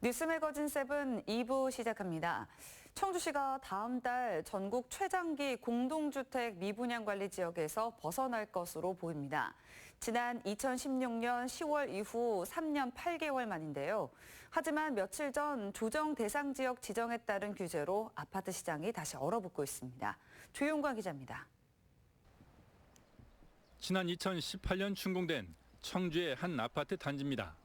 뉴스 매거진 7 2부 시작합니다. 청주시가 다음 달 전국 최장기 공동주택 미분양 관리 지역에서 벗어날 것으로 보입니다. 지난 2016년 10월 이후 3년 8개월 만인데요. 하지만 며칠 전 조정 대상 지역 지정에 따른 규제로 아파트 시장이 다시 얼어붙고 있습니다. 조용관 기자입니다. 지난 2018년 준공된 청주의 한 아파트 단지입니다.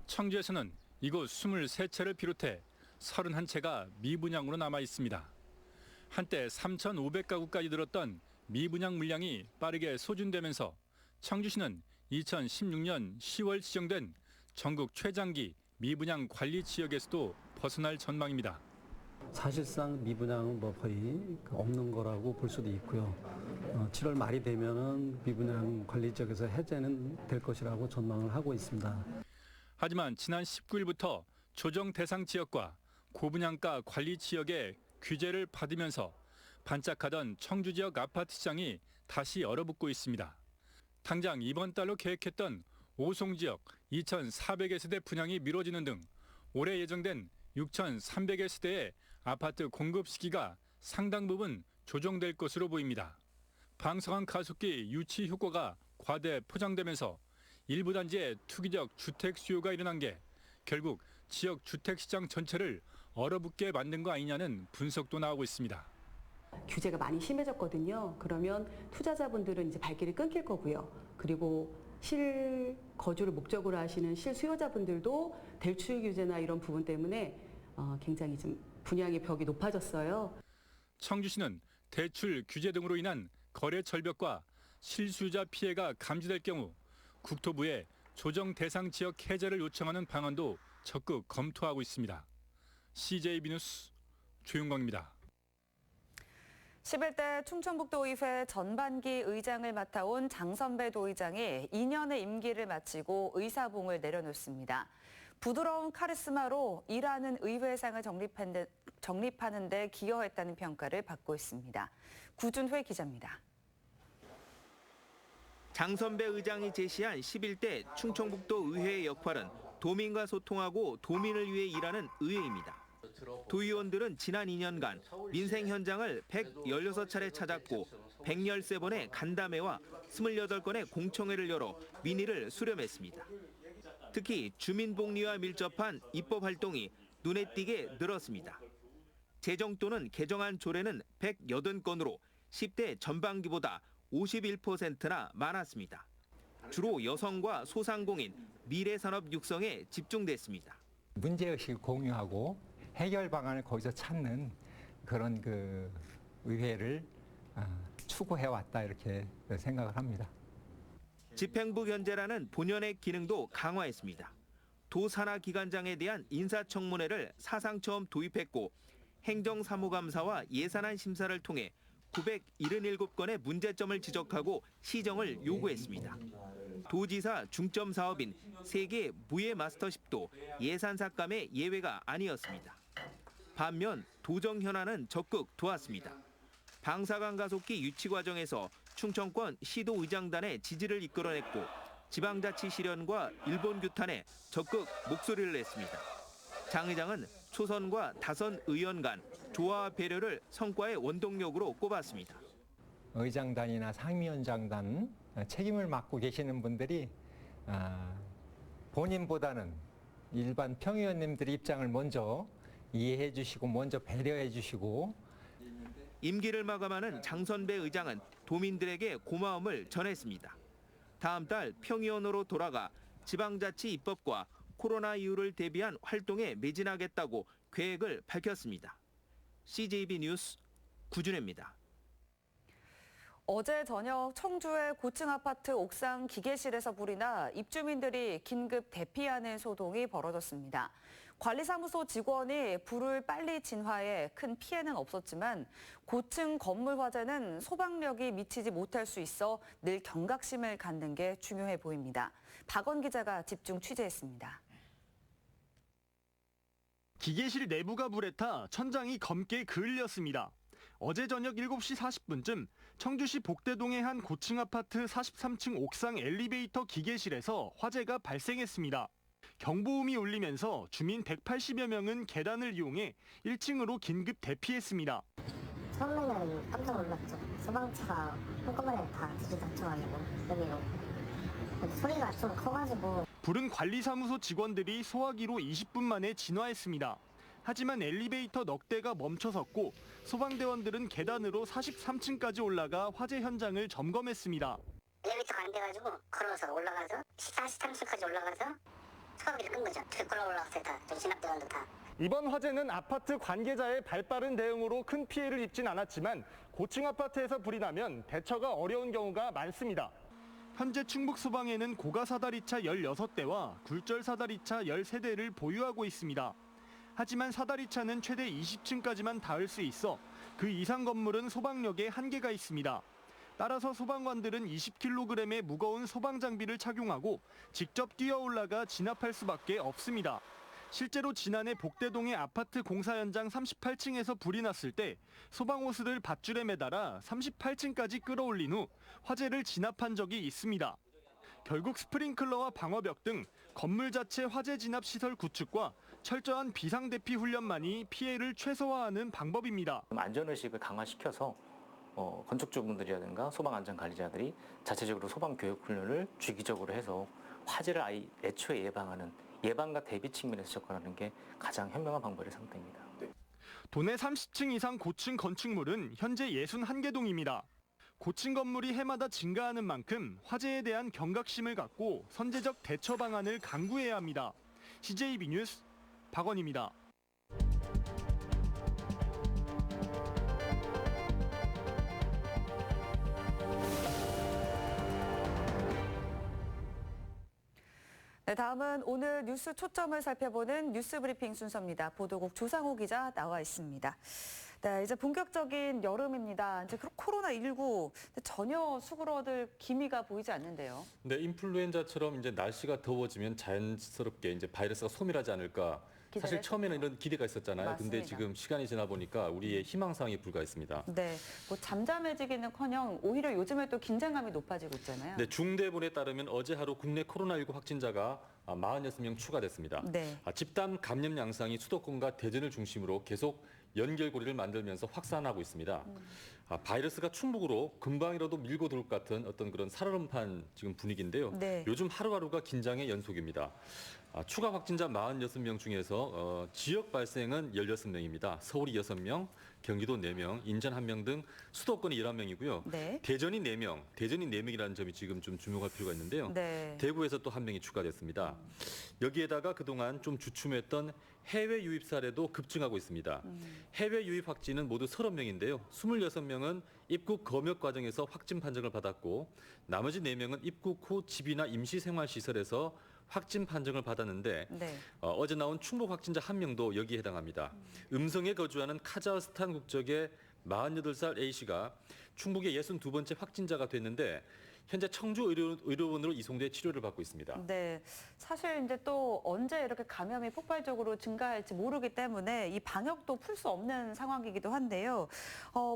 청주에서는 이곳 23채를 비롯해 31채가 미분양으로 남아 있습니다. 한때 3,500가구까지 늘었던 미분양 물량이 빠르게 소진되면서 청주시는 2016년 10월 지정된 전국 최장기 미분양 관리 지역에서도 벗어날 전망입니다. 사실상 미분양은 거의 없는 거라고 볼 수도 있고요. 7월 말이 되면은 미분양 관리 지역에서 해제는 될 것이라고 전망을 하고 있습니다. 하지만 지난 19일부터 조정 대상 지역과 고분양가 관리 지역의 규제를 받으면서 반짝하던 청주 지역 아파트 시장이 다시 얼어붙고 있습니다. 당장 이번 달로 계획했던 오송 지역 2,400여 세대 분양이 미뤄지는 등 올해 예정된 6,300여 세대의 아파트 공급 시기가 상당 부분 조정될 것으로 보입니다. 방사선 가속기 유치 효과가 과대 포장되면서 일부 단지의 투기적 주택 수요가 일어난 게 결국 지역 주택 시장 전체를 얼어붙게 만든 거 아니냐는 분석도 나오고 있습니다. 규제가 많이 심해졌거든요. 그러면 투자자분들은 이제 발길이 끊길 거고요. 그리고 실거주를 목적으로 하시는 실수요자분들도 대출 규제나 이런 부분 때문에 굉장히 좀 분양의 벽이 높아졌어요. 청주시는 대출 규제 등으로 인한 거래 절벽과 실수요자 피해가 감지될 경우 국토부에 조정 대상 지역 해제를 요청하는 방안도 적극 검토하고 있습니다. CJB 뉴스 조용광입니다. 11대 충청북도의회 전반기 의장을 맡아온 장선배 도의장이 2년의 임기를 마치고 의사봉을 내려놓습니다. 부드러운 카리스마로 일하는 의회상을 정립하는 데 기여했다는 평가를 받고 있습니다. 구준회 기자입니다. 장선배 의장이 제시한 11대 충청북도 의회의 역할은 도민과 소통하고 도민을 위해 일하는 의회입니다. 도의원들은 지난 2년간 민생 현장을 116차례 찾았고 113번의 간담회와 28건의 공청회를 열어 민의를 수렴했습니다. 특히 주민복리와 밀접한 입법 활동이 눈에 띄게 늘었습니다. 제정 또는 개정안 조례는 180건으로 10대 전반기보다 51%나 많았습니다. 주로 여성과 소상공인, 미래산업 육성에 집중됐습니다. 문제의식을 공유하고 해결 방안을 거기서 찾는 그런 의회를 추구해왔다 이렇게 생각을 합니다. 집행부 견제라는 본연의 기능도 강화했습니다. 도산하기관장에 대한 인사청문회를 사상 처음 도입했고 행정사무감사와 예산안 심사를 통해 977건의 문제점을 지적하고 시정을 요구했습니다. 도지사 중점 사업인 세계 무예 마스터십도 예산 삭감의 예외가 아니었습니다. 반면 도정 현안은 적극 도왔습니다. 방사선 가속기 유치 과정에서 충청권 시도의장단의 지지를 이끌어냈고 지방자치 실현과 일본 규탄에 적극 목소리를 냈습니다. 장 의장은 초선과 다선 의원 간 조화와 배려를 성과의 원동력으로 꼽았습니다. 의장단이나 상임위원장단 책임을 맡고 계시는 분들이 본인보다는 일반 평의원님들의 입장을 먼저 이해해 주시고 먼저 배려해 주시고 임기를 마감하는 장선배 의장은 도민들에게 고마움을 전했습니다. 다음 달 평의원으로 돌아가 지방자치 입법과 코로나 이후를 대비한 활동에 매진하겠다고 계획을 밝혔습니다. CJB 뉴스 구준혜입니다. 어제 저녁 청주의 고층 아파트 옥상 기계실에서 불이 나 입주민들이 긴급 대피하는 소동이 벌어졌습니다. 관리사무소 직원이 불을 빨리 진화해 큰 피해는 없었지만 고층 건물 화재는 소방력이 미치지 못할 수 있어 늘 경각심을 갖는 게 중요해 보입니다. 박원 기자가 집중 취재했습니다. 기계실 내부가 불에 타 천장이 검게 그을렸습니다. 어제 저녁 7시 40분쯤 청주시 복대동의 한 고층 아파트 43층 옥상 엘리베이터 기계실에서 화재가 발생했습니다. 경보음이 울리면서 주민 180여 명은 계단을 이용해 1층으로 긴급 대피했습니다. 처음에는 깜짝 놀랐죠. 소방차가 한꺼번에 다 들이닥쳐가지고 여기로. 소리가 좀 커가지고. 불은 관리사무소 직원들이 소화기로 20분 만에 진화했습니다. 하지만 엘리베이터 넉 대가 멈춰섰고 소방대원들은 계단으로 43층까지 올라가 화재 현장을 점검했습니다. 엘리베이터가 안 돼가지고 걸어서 올라가서 43층까지 올라가서 소화기를 끈 거죠. 걸어 올라갔어요. 다 진압대원도 다. 이번 화재는 아파트 관계자의 발빠른 대응으로 큰 피해를 입진 않았지만 고층 아파트에서 불이 나면 대처가 어려운 경우가 많습니다. 현재 충북 소방에는 고가 사다리차 16대와 굴절 사다리차 13대를 보유하고 있습니다. 하지만 사다리차는 최대 20층까지만 닿을 수 있어 그 이상 건물은 소방력에 한계가 있습니다. 따라서 소방관들은 20kg의 무거운 소방 장비를 착용하고 직접 뛰어 올라가 진압할 수밖에 없습니다. 실제로 지난해 복대동의 아파트 공사 현장 38층에서 불이 났을 때 소방호스를 밧줄에 매달아 38층까지 끌어올린 후 화재를 진압한 적이 있습니다. 결국 스프링클러와 방어벽 등 건물 자체 화재 진압 시설 구축과 철저한 비상대피 훈련만이 피해를 최소화하는 방법입니다. 안전의식을 강화시켜서 건축주분들이라든가 소방안전관리자들이 자체적으로 소방교육훈련을 주기적으로 해서 화재를 애초에 예방하는 예방과 대비 측면에서 접근하는 게 가장 현명한 방법이라고 생각됩니다. 도내 30층 이상 고층 건축물은 현재 61개동입니다. 고층 건물이 해마다 증가하는 만큼 화재에 대한 경각심을 갖고 선제적 대처 방안을 강구해야 합니다. CJB 뉴스 박원입니다. 네, 다음은 오늘 뉴스 초점을 살펴보는 뉴스 브리핑 순서입니다. 보도국 조상호 기자 나와 있습니다. 네, 이제 본격적인 여름입니다. 이제 코로나19 전혀 수그러들 기미가 보이지 않는데요. 네, 인플루엔자처럼 이제 날씨가 더워지면 자연스럽게 이제 바이러스가 소멸하지 않을까. 사실 처음에는 이런 기대가 있었잖아요. 맞습니다. 근데 지금 시간이 지나 보니까 우리의 희망사항이 불과했습니다. 네, 뭐 잠잠해지기는커녕 오히려 요즘에 또 긴장감이 높아지고 있잖아요. 네, 중대본에 따르면 어제 하루 국내 코로나19 확진자가 46명 추가됐습니다. 네. 집단 감염 양상이 수도권과 대전을 중심으로 계속 연결고리를 만들면서 확산하고 있습니다. 바이러스가 충북으로 금방이라도 밀고 들어올 것 같은 어떤 그런 살얼음판 지금 분위기인데요. 네. 요즘 하루하루가 긴장의 연속입니다. 추가 확진자 46명 중에서 지역 발생은 16명입니다. 서울이 6명, 경기도 4명, 인천 1명 등 수도권이 11명이고요. 네. 대전이 4명, 대전이 4명이라는 점이 지금 좀 주목할 필요가 있는데요. 네. 대구에서 또 1명이 추가됐습니다. 여기에다가 그동안 좀 주춤했던 해외 유입 사례도 급증하고 있습니다. 해외 유입 확진은 모두 30명인데요. 26명은 입국 검역 과정에서 확진 판정을 받았고 나머지 4명은 입국 후 집이나 임시생활시설에서 확진 판정을 받았는데 네. 어제 나온 충북 확진자 1명도 여기에 해당합니다. 음성에 거주하는 카자흐스탄 국적의 48살 A씨가 충북의 62번째 확진자가 됐는데 현재 청주 의료원으로 이송돼 치료를 받고 있습니다. 네, 사실 이제 또 언제 이렇게 감염이 폭발적으로 증가할지 모르기 때문에 이 방역도 풀 수 없는 상황이기도 한데요.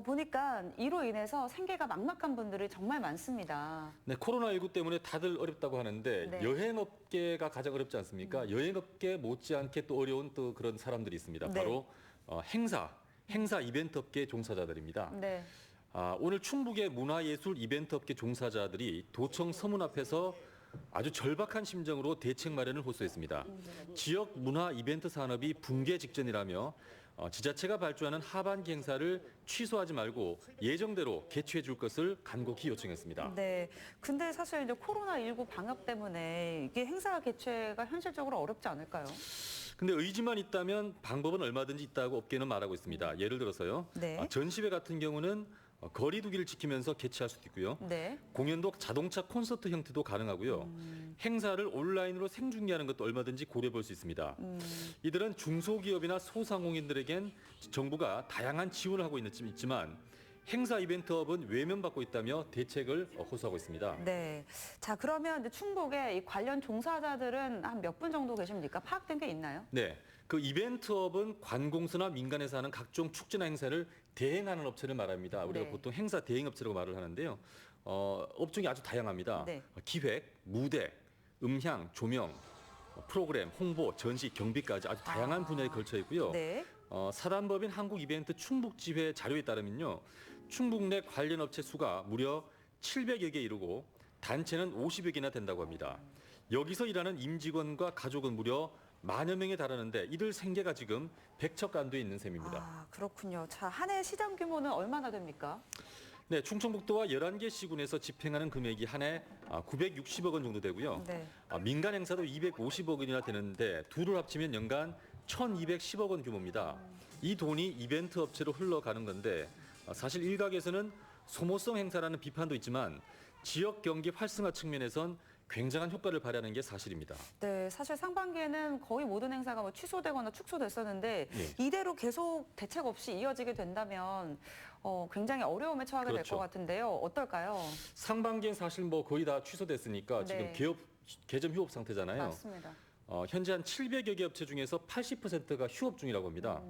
보니까 이로 인해서 생계가 막막한 분들이 정말 많습니다. 네, 코로나19 때문에 다들 어렵다고 하는데 네. 여행업계가 가장 어렵지 않습니까? 여행업계 못지않게 또 어려운 또 그런 사람들이 있습니다. 네. 바로 행사 이벤트 업계 종사자들입니다. 네. 오늘 충북의 문화예술 이벤트 업계 종사자들이 도청 서문 앞에서 아주 절박한 심정으로 대책 마련을 호소했습니다. 지역 문화 이벤트 산업이 붕괴 직전이라며 지자체가 발주하는 하반기 행사를 취소하지 말고 예정대로 개최해 줄 것을 간곡히 요청했습니다. 네. 근데 사실 이제 코로나19 방역 때문에 이게 행사 개최가 현실적으로 어렵지 않을까요? 근데 의지만 있다면 방법은 얼마든지 있다고 업계는 말하고 있습니다. 예를 들어서요. 네. 전시회 같은 경우는 거리 두기를 지키면서 개최할 수도 있고요. 네. 공연도 자동차 콘서트 형태도 가능하고요. 행사를 온라인으로 생중계하는 것도 얼마든지 고려해 볼 수 있습니다. 이들은 중소기업이나 소상공인들에겐 정부가 다양한 지원을 하고 있지만 행사 이벤트업은 외면받고 있다며 대책을 호소하고 있습니다. 네. 자, 그러면 이제 충북에 이 관련 종사자들은 한 몇 분 정도 계십니까? 파악된 게 있나요? 네. 그 이벤트업은 관공서나 민간에서 하는 각종 축제나 행사를 대행하는 업체를 말합니다. 우리가 네. 보통 행사 대행업체라고 말을 하는데요. 업종이 아주 다양합니다. 네. 기획, 무대, 음향, 조명, 프로그램, 홍보, 전시, 경비까지 아주 다양한 분야에 걸쳐 있고요. 네. 사단법인 한국이벤트 충북지회 자료에 따르면요. 충북 내 관련 업체 수가 무려 700여 개 이르고 단체는 50여 개나 된다고 합니다. 여기서 일하는 임직원과 가족은 무려 10,000여 명에 달하는데 이들 생계가 지금 백척간도에 있는 셈입니다. 아, 그렇군요. 자, 한 해 시장 규모는 얼마나 됩니까? 네, 충청북도와 11개 시군에서 집행하는 금액이 한 해 960억 원 정도 되고요. 네. 민간 행사도 250억 원이나 되는데 둘을 합치면 연간 1,210억 원 규모입니다. 이 돈이 이벤트 업체로 흘러가는 건데 사실 일각에서는 소모성 행사라는 비판도 있지만 지역 경기 활성화 측면에선 굉장한 효과를 발휘하는 게 사실입니다. 네, 사실 상반기에는 거의 모든 행사가 뭐 취소되거나 축소됐었는데 예. 이대로 계속 대책 없이 이어지게 된다면 굉장히 어려움에 처하게 될 그렇죠. 것 같은데요. 어떨까요? 상반기엔 사실 뭐 거의 다 취소됐으니까 네. 지금 개점 휴업 상태잖아요. 맞습니다. 현재 한 700여 개 업체 중에서 80%가 휴업 중이라고 합니다.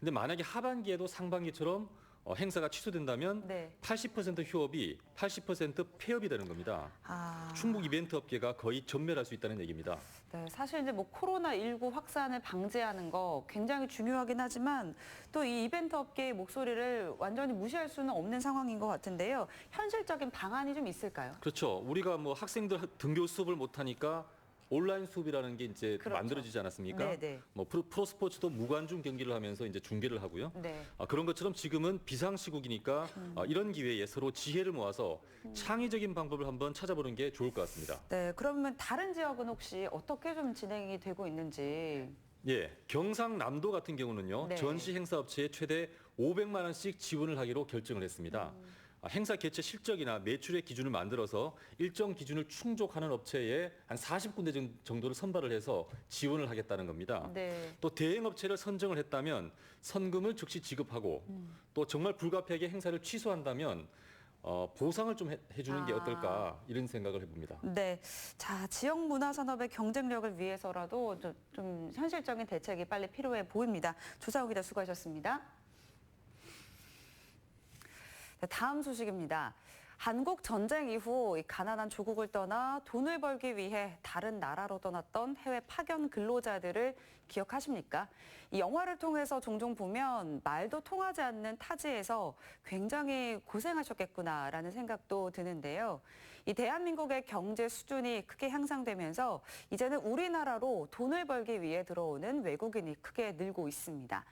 근데 만약에 하반기에도 상반기처럼 행사가 취소된다면 네. 80% 휴업이 80% 폐업이 되는 겁니다. 아, 충북 이벤트 업계가 거의 전멸할 수 있다는 얘기입니다. 네, 사실 이제 뭐 코로나19 확산을 방지하는 거 굉장히 중요하긴 하지만 또 이 이벤트 업계의 목소리를 완전히 무시할 수는 없는 상황인 것 같은데요. 현실적인 방안이 좀 있을까요? 그렇죠. 우리가 뭐 학생들 등교 수업을 못 하니까 온라인 수업이라는 게 이제 그렇죠. 만들어지지 않았습니까? 네네. 뭐 프로스포츠도 무관중 경기를 하면서 이제 중계를 하고요. 네. 그런 것처럼 지금은 비상시국이니까 이런 기회에 서로 지혜를 모아서 창의적인 방법을 한번 찾아보는 게 좋을 것 같습니다. 네, 그러면 다른 지역은 혹시 어떻게 좀 진행이 되고 있는지. 예, 경상남도 같은 경우는요. 네. 전시 행사 업체에 최대 500만 원씩 지원을 하기로 결정을 했습니다. 행사 개최 실적이나 매출의 기준을 만들어서 일정 기준을 충족하는 업체에 한 40군데 정도를 선발을 해서 지원을 하겠다는 겁니다. 네. 또 대행 업체를 선정을 했다면 선금을 즉시 지급하고 또 정말 불가피하게 행사를 취소한다면 보상을 좀 해주는 게 어떨까 이런 생각을 해봅니다. 네, 자 지역 문화 산업의 경쟁력을 위해서라도 좀 현실적인 대책이 빨리 필요해 보입니다. 조사호 기자 수고하셨습니다. 네, 다음 소식입니다. 한국 전쟁 이후 이 가난한 조국을 떠나 돈을 벌기 위해 다른 나라로 떠났던 해외 파견 근로자들을 기억하십니까? 이 영화를 통해서 종종 보면 말도 통하지 않는 타지에서 굉장히 고생하셨겠구나라는 생각도 드는데요. 이 대한민국의 경제 수준이 크게 향상되면서 이제는 우리나라로 돈을 벌기 위해 들어오는 외국인이 크게 늘고 있습니다.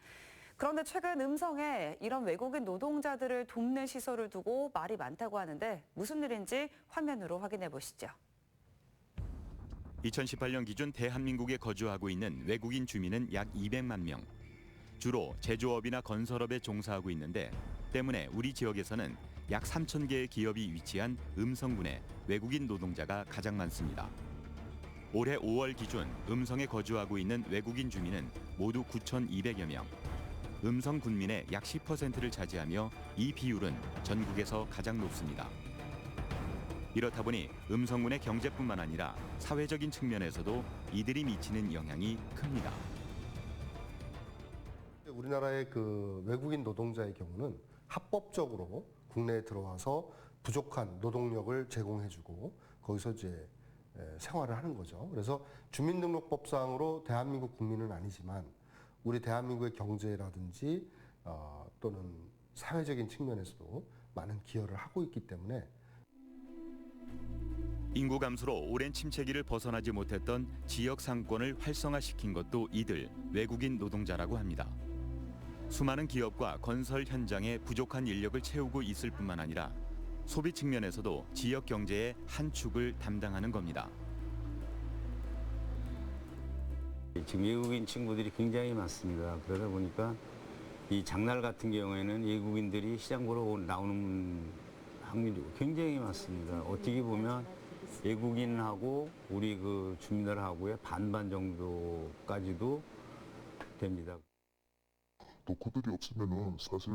그런데 최근 음성에 이런 외국인 노동자들을 돕는 시설을 두고 말이 많다고 하는데 무슨 일인지 화면으로 확인해 보시죠. 2018년 기준 대한민국에 거주하고 있는 외국인 주민은 약 200만 명. 주로 제조업이나 건설업에 종사하고 있는데 때문에 우리 지역에서는 약 3,000개의 기업이 위치한 음성군에 외국인 노동자가 가장 많습니다. 올해 5월 기준 음성에 거주하고 있는 외국인 주민은 모두 9,200여 명. 음성 군민의 약 10%를 차지하며 이 비율은 전국에서 가장 높습니다. 이렇다 보니 음성군의 경제뿐만 아니라 사회적인 측면에서도 이들이 미치는 영향이 큽니다. 우리나라의 그 외국인 노동자의 경우는 합법적으로 국내에 들어와서 부족한 노동력을 제공해주고 거기서 이제 생활을 하는 거죠. 그래서 주민등록법상으로 대한민국 국민은 아니지만 우리 대한민국의 경제라든지 또는 사회적인 측면에서도 많은 기여를 하고 있기 때문에 인구 감소로 오랜 침체기를 벗어나지 못했던 지역 상권을 활성화시킨 것도 이들 외국인 노동자라고 합니다. 수많은 기업과 건설 현장에 부족한 인력을 채우고 있을 뿐만 아니라 소비 측면에서도 지역 경제의 한 축을 담당하는 겁니다. 지금 외국인 친구들이 굉장히 많습니다. 그러다 보니까 이 장날 같은 경우에는 외국인들이 시장 보러 나오는 확률이 굉장히 많습니다. 어떻게 보면 외국인하고 우리 그 주민들하고의 반반 정도까지도 됩니다. 또 그들이 없으면은 사실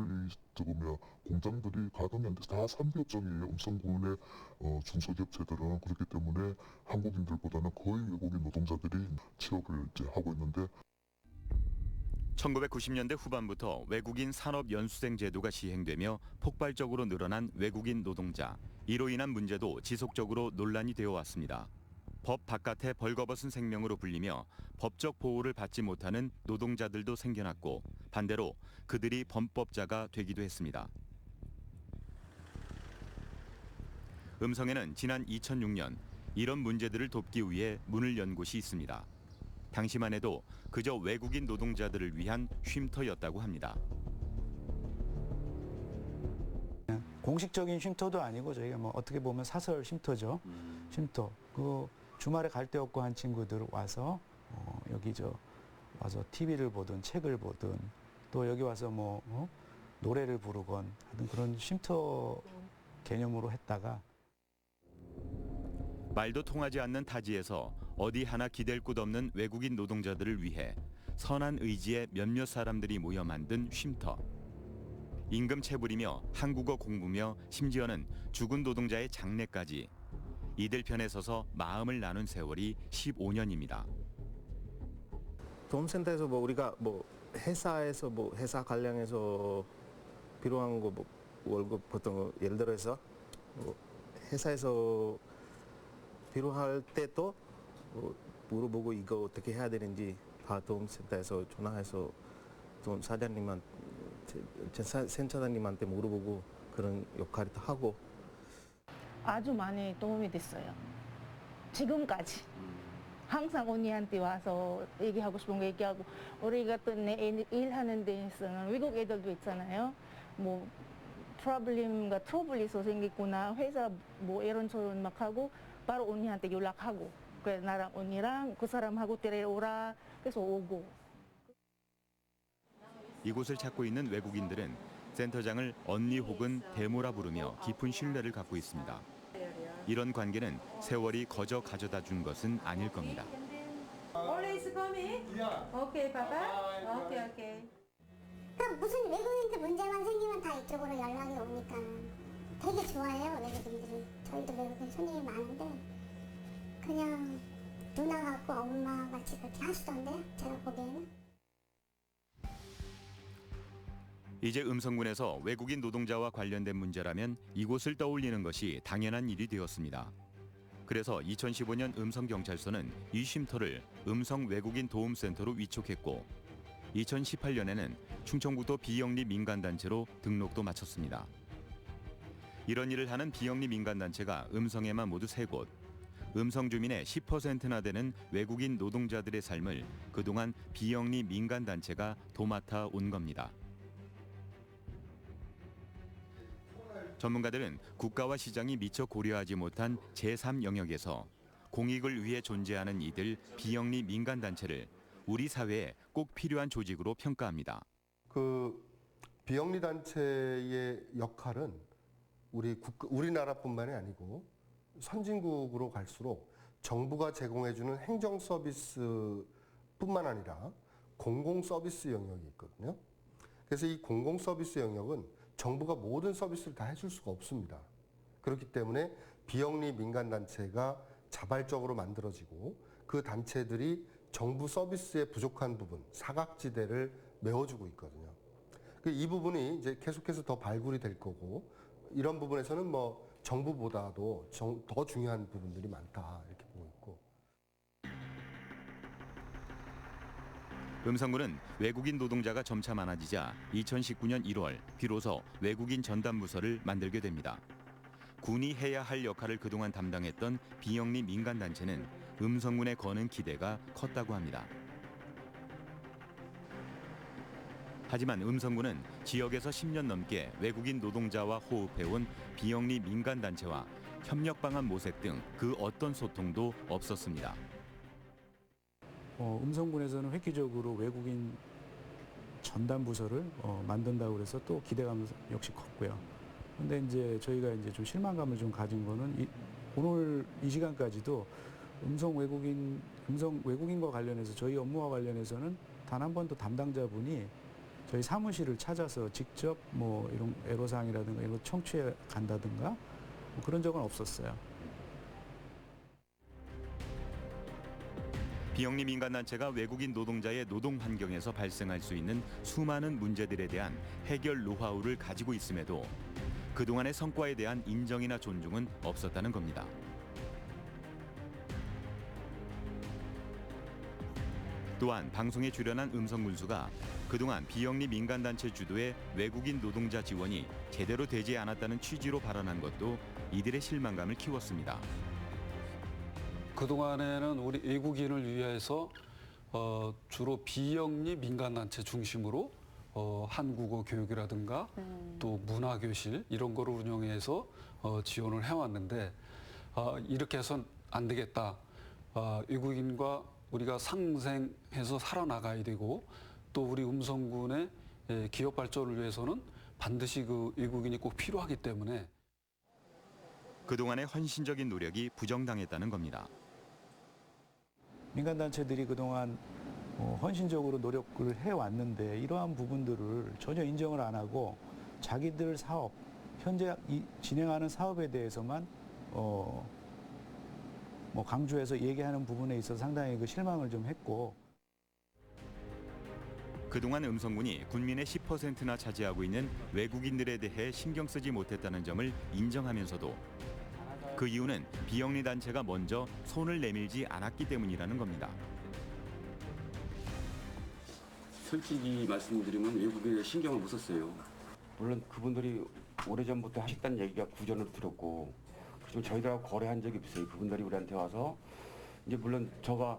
공장들이 가동이 안 돼서 다 산비업종이에요. 음성군의 중소기업체들은 그렇기 때문에 한국인들보다는 거의 외국인 노동자들이 취업을 이제 하고 있는데 1990년대 후반부터 외국인 산업연수생 제도가 시행되며 폭발적으로 늘어난 외국인 노동자. 이로 인한 문제도 지속적으로 논란이 되어 왔습니다. 법 바깥에 벌거벗은 생명으로 불리며 법적 보호를 받지 못하는 노동자들도 생겨났고 반대로 그들이 범법자가 되기도 했습니다. 음성에는 지난 2006년 이런 문제들을 돕기 위해 문을 연 곳이 있습니다. 당시만 해도 그저 외국인 노동자들을 위한 쉼터였다고 합니다. 공식적인 쉼터도 아니고 저희가 뭐 어떻게 보면 사설 쉼터죠. 쉼터. 그 주말에 갈 데 없고 한 친구들 와서 여기 와서 TV를 보든 책을 보든 또 여기 와서 노래를 부르건 하여튼 그런 쉼터 개념으로 했다가 말도 통하지 않는 타지에서 어디 하나 기댈 곳 없는 외국인 노동자들을 위해 선한 의지의 몇몇 사람들이 모여 만든 쉼터. 임금 체불이며 한국어 공부며 심지어는 죽은 노동자의 장례까지 이들 편에 서서 마음을 나눈 세월이 15년입니다. 도움센터에서 우리가 회사에서 회사 관련해서 필요한 거 월급 보통 예를 들어서 회사에서 필요할 때도 물어보고 이거 어떻게 해야 되는지 다 도움센터에서 전화해서 사장님한테 센터장님한테 물어보고 그런 역할도 하고 아주 많이 도움이 됐어요. 지금까지 항상 언니한테 와서 얘기하고 싶은 거 얘기하고 우리가 또 일하는 데에서는 외국 애들도 있잖아요. 트러블이 있어 생겼구나 회사 이런저런 막 하고 바로 언니한테 연락하고 그래서 나랑 언니랑 그 사람하고 데려오라 그래서 오고. 이곳을 찾고 있는 외국인들은 센터장을 언니 혹은 대모라 부르며 깊은 신뢰를 갖고 있습니다. 이런 관계는 세월이 거저 가져다 준 것은 아닐 겁니다. Always coming? Okay, Papa. Okay. 무슨 외국인들 문제만 생기면 다 이쪽으로 연락이 오니까 되게 좋아해요, 외국인들이. 저희도 외국인 손님이 많은데 그냥 누나 같고 엄마 같이 그렇게 하시던데 제가 보기에는. 이제 음성군에서 외국인 노동자와 관련된 문제라면 이곳을 떠올리는 것이 당연한 일이 되었습니다. 그래서 2015년 음성경찰서는 이 쉼터를 음성 외국인 도움센터로 위촉했고 2018년에는 충청북도 비영리 민간단체로 등록도 마쳤습니다. 이런 일을 하는 비영리 민간단체가 음성에만 모두 3곳, 음성 주민의 10%나 되는 외국인 노동자들의 삶을 그동안 비영리 민간단체가 도맡아 온 겁니다. 전문가들은 국가와 시장이 미처 고려하지 못한 제3영역에서 공익을 위해 존재하는 이들 비영리 민간단체를 우리 사회에 꼭 필요한 조직으로 평가합니다. 비영리 단체의 역할은 우리나라뿐만이 아니고 선진국으로 갈수록 정부가 제공해주는 행정 서비스뿐만 아니라 공공 서비스 영역이 있거든요. 그래서 이 공공 서비스 영역은 정부가 모든 서비스를 다 해줄 수가 없습니다. 그렇기 때문에 비영리 민간단체가 자발적으로 만들어지고 그 단체들이 정부 서비스의 부족한 부분, 사각지대를 메워주고 있거든요. 이 부분이 이제 계속해서 더 발굴이 될 거고 이런 부분에서는 정부보다도 더 중요한 부분들이 많다 이렇게 보고 있고. 음성군은 외국인 노동자가 점차 많아지자 2019년 1월 비로소 외국인 전담부서를 만들게 됩니다. 군이 해야 할 역할을 그동안 담당했던 비영리 민간단체는 음성군에 거는 기대가 컸다고 합니다. 하지만 음성군은 지역에서 10년 넘게 외국인 노동자와 호흡해온 비영리 민간단체와 협력 방안 모색 등 그 어떤 소통도 없었습니다. 음성군에서는 획기적으로 외국인 전담 부서를 만든다고 그래서 또 기대감 역시 컸고요. 근데 이제 저희가 좀 실망감을 좀 가진 거는 오늘 이 시간까지도 음성 외국인과 관련해서 저희 업무와 관련해서는 단 한 번도 담당자분이 저희 사무실을 찾아서 직접 이런 애로사항이라든가 이런 거 청취해 간다든가 그런 적은 없었어요. 비영리 민간단체가 외국인 노동자의 노동 환경에서 발생할 수 있는 수많은 문제들에 대한 해결 노하우를 가지고 있음에도 그동안의 성과에 대한 인정이나 존중은 없었다는 겁니다. 또한 방송에 출연한 음성군수가 그동안 비영리 민간단체 주도의 외국인 노동자 지원이 제대로 되지 않았다는 취지로 발언한 것도 이들의 실망감을 키웠습니다. 그동안에는 우리 외국인을 위해서 주로 비영리 민간단체 중심으로 한국어 교육이라든가 또 문화교실 이런 거를 운영해서 지원을 해왔는데 이렇게 해서는 안 되겠다. 외국인과 우리가 상생해서 살아나가야 되고 또 우리 음성군의 기업 발전을 위해서는 반드시 그 외국인이 꼭 필요하기 때문에 그동안의 헌신적인 노력이 부정당했다는 겁니다. 민간단체들이 그동안 헌신적으로 노력을 해왔는데 이러한 부분들을 전혀 인정을 안 하고 자기들 사업, 현재 진행하는 사업에 대해서만 강조해서 얘기하는 부분에 있어서 상당히 그 실망을 좀 했고 그동안 음성군이 군민의 10%나 차지하고 있는 외국인들에 대해 신경 쓰지 못했다는 점을 인정하면서도 그 이유는 비영리 단체가 먼저 손을 내밀지 않았기 때문이라는 겁니다. 솔직히 말씀드리면 외국인에 신경을 못 썼어요. 물론 그분들이 오래전부터 하셨다는 얘기가 구전으로 들었고 그렇지만 저희들하고 거래한 적이 없어요. 그분들이 우리한테 와서 이제 물론 저가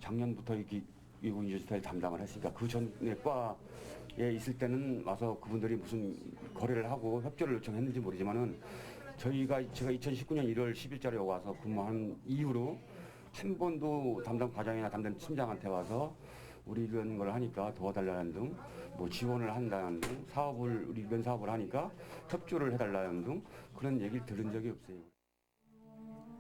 작년부터 이렇게 외국인 유지타를 담당을 했으니까 그 전에 과에 있을 때는 와서 그분들이 무슨 거래를 하고 협조를 요청했는지 모르지만은 제가 2019년 1월 10일자리에 와서 근무한 이후로 한 번도 담당 과장이나 담당 팀장한테 와서 우리 이런 걸 하니까 도와달라는 등 뭐 지원을 한다는 등 우리 이런 사업을 하니까 협조를 해달라는 등 그런 얘기를 들은 적이 없어요.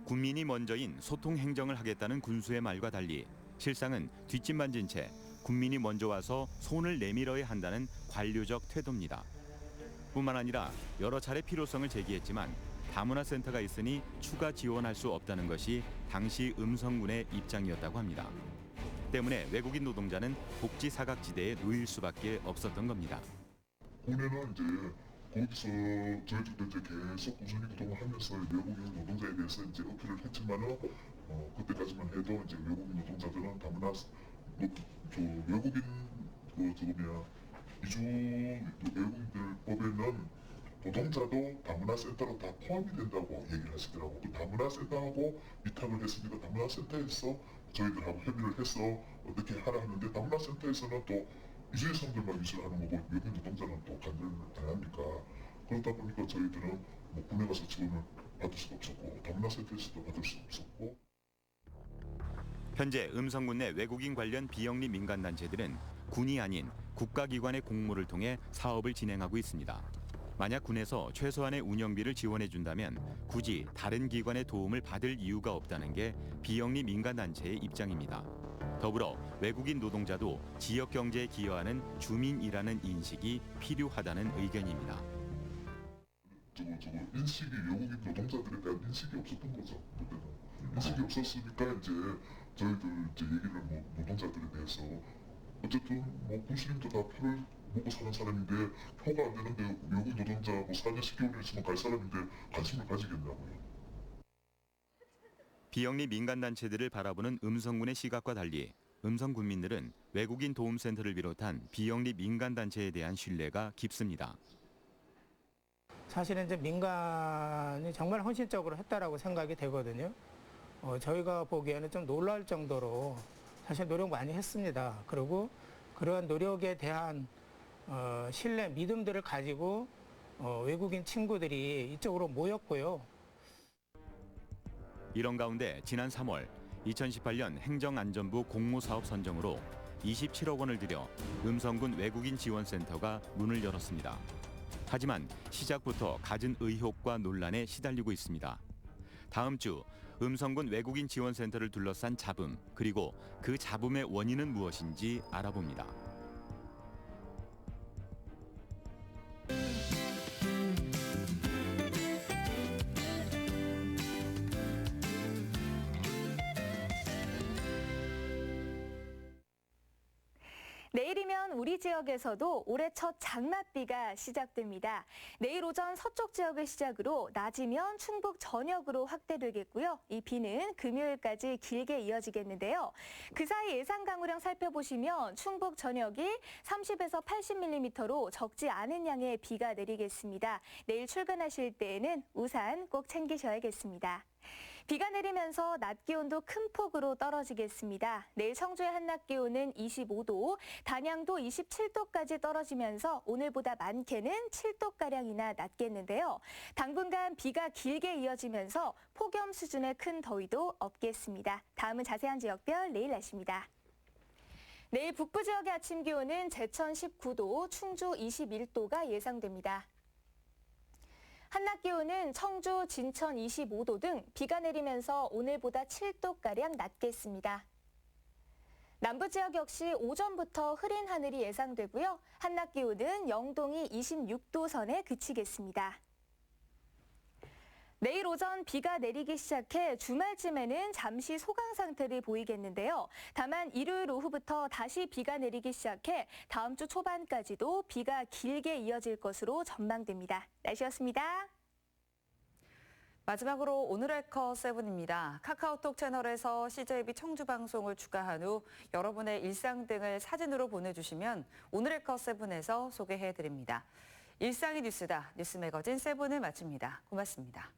군민이 먼저인 소통 행정을 하겠다는 군수의 말과 달리 실상은 뒷짐만진 채 군민이 먼저 와서 손을 내밀어야 한다는 관료적 태도입니다. 뿐만 아니라 여러 차례 필요성을 제기했지만 다문화센터가 있으니 추가 지원할 수 없다는 것이 당시 음성군의 입장이었다고 합니다. 때문에 외국인 노동자는 복지 사각지대에 놓일 수밖에 없었던 겁니다. 군에는 이제 거기서 저희들도 이제 계속 꾸준히 그동안 하면서 외국인 노동자에 대해서 이제 어필을 했지만은 그때까지만 해도 이제 외국인 노동자들은 다문화 외국인 이주 외국인들법에는 노동자도 다문화 센터로 다 포함이 된다고 얘기를 하시더라고. 그 다문화 센터하고 위탁을 했으니까 다문화 센터에서 저희들하고 협의를 해서 어떻게 하라 하는데 다문화 센터에서는 또 이주의 사람들만 위주로 하는 거고 외국인 노동자는 또 간섭을 안 하니까 그러다 보니까 저희들은 뭐 군에 가서 지원을 받을 수도 없었고 다문화 센터에서도 받을 수 없었고. 현재 음성군 내 외국인 관련 비영리 민간단체들은 군이 아닌 국가기관의 공모를 통해 사업을 진행하고 있습니다. 만약 군에서 최소한의 운영비를 지원해준다면 굳이 다른 기관의 도움을 받을 이유가 없다는 게 비영리 민간단체의 입장입니다. 더불어 외국인 노동자도 지역 경제에 기여하는 주민이라는 인식이 필요하다는 의견입니다. 인식이 외국인 노동자들에 대한 인식이 없었던 거죠. 그때는 인식이 없었으니까 이제 저희들 이제 얘기를 뭐 노동자들에 대해서 어쨌든 뭐 군수님도 다 표를 먹고 사는 사람인데 표가 안 되는데 외국인 노동자 뭐 4년 10개월 있으면 갈 사람인데 관심을 가지겠냐고요. 비영리 민간단체들을 바라보는 음성군의 시각과 달리 음성군민들은 외국인 도움센터를 비롯한 비영리 민간단체에 대한 신뢰가 깊습니다. 사실은 이제 민간이 정말 헌신적으로 했다라고 생각이 되거든요. 저희가 보기에는 좀 놀랄 정도로 사실 노력 많이 했습니다. 그리고 그러한 노력에 대한 신뢰, 믿음들을 가지고 외국인 친구들이 이쪽으로 모였고요. 이런 가운데 지난 3월 2018년 행정안전부 공모사업 선정으로 27억 원을 들여 음성군 외국인 지원센터가 문을 열었습니다. 하지만 시작부터 갖은 의혹과 논란에 시달리고 있습니다. 다음 주 음성군 외국인 지원센터를 둘러싼 잡음, 그리고 그 잡음의 원인은 무엇인지 알아봅니다. 내일이면 우리 우리 지역에서도 올해 첫 장맛비가 시작됩니다. 내일 오전 서쪽 지역을 시작으로 낮이면 충북 전역으로 확대되겠고요. 이 비는 금요일까지 길게 이어지겠는데요. 그 사이 예상 강우량 살펴보시면 충북 전역이 30에서 80mm로 적지 않은 양의 비가 내리겠습니다. 내일 출근하실 때에는 우산 꼭 챙기셔야겠습니다. 비가 내리면서 낮 기온도 큰 폭으로 떨어지겠습니다. 내일 청주의 한낮 기온은 25도, 단양도 27도까지 떨어지면서 오늘보다 많게는 7도가량이나 낮겠는데요. 당분간 비가 길게 이어지면서 폭염 수준의 큰 더위도 없겠습니다. 다음은 자세한 지역별 내일 날씨입니다. 내일 북부 지역의 아침 기온은 제천 19도, 충주 21도가 예상됩니다. 한낮 기온은 청주, 진천 25도 등 비가 내리면서 오늘보다 7도가량 낮겠습니다. 남부 지역 역시 오전부터 흐린 하늘이 예상되고요. 한낮 기온은 영동이 26도 선에 그치겠습니다. 내일 오전 비가 내리기 시작해 주말쯤에는 잠시 소강 상태를 보이겠는데요. 다만 일요일 오후부터 다시 비가 내리기 시작해 다음 주 초반까지도 비가 길게 이어질 것으로 전망됩니다. 날씨였습니다. 마지막으로 오늘의 컷7입니다. 카카오톡 채널에서 CJB 청주 방송을 추가한 후 여러분의 일상 등을 사진으로 보내주시면 오늘의 컷7에서 소개해드립니다. 일상이 뉴스다. 뉴스 매거진 7을 마칩니다. 고맙습니다.